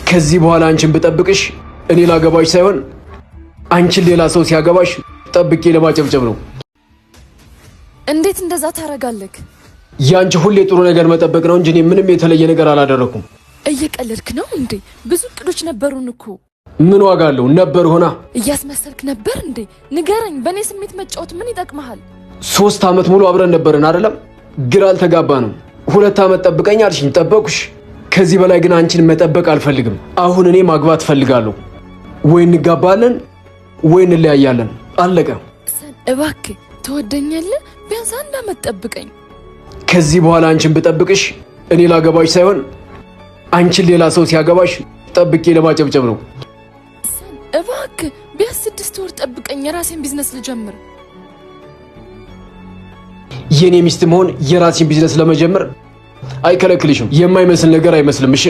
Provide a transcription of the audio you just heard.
ከዚህ በኋላ አንቺን ብጠብቅሽ እኔ ላገባሽ ሳይሆን አንቺን ሌላ ሰው ሲያገባሽ ጠብቄ ለማጨብጨብ ነው። እንዴት እንደዛ ታረጋለህ? ያንቺ ሁሌ ጥሩ ነገር መጠበቅ ነው እንጂ እኔ ምንም የተለየ ነገር አላደረኩም። እየቀለድክ ነው እንዴ? ብዙ እቅዶች ነበሩን እኮ። ምን ዋጋ አለው? ነበር ሆና እያስመሰልክ ነበር እንዴ? ንገረኝ፣ በእኔ ስሜት መጫወት ምን ይጠቅመሃል? 3 ዓመት ሙሉ አብረን ነበርን አይደለም? ግን አልተጋባንም። 2 ዓመት ጠብቀኝ አልሽኝ፣ ጠበቅኩሽ። ከዚህ በላይ ግን አንቺን መጠበቅ አልፈልግም። አሁን እኔ ማግባት ፈልጋለሁ። ወይ እንጋባለን ወይ እንለያያለን። አለቀ። እባክህ ትወደኛለህ? ቢያንስ 1 ዓመት ጠብቀኝ። ከዚህ በኋላ አንቺን ብጠብቅሽ እኔ ላገባሽ ሳይሆን አንቺን ሌላ ሰው ሲያገባሽ ጠብቄ ለማጨብጨብ ነው። እባክህ ቢያንስ 6 ወር ጠብቀኝ፣ የራሴን ቢዝነስ ልጀምር። የኔ ሚስት መሆን የራሴን ቢዝነስ ለመጀመር አይከለክልሽም። የማይመስል ነገር አይመስልም። እሺ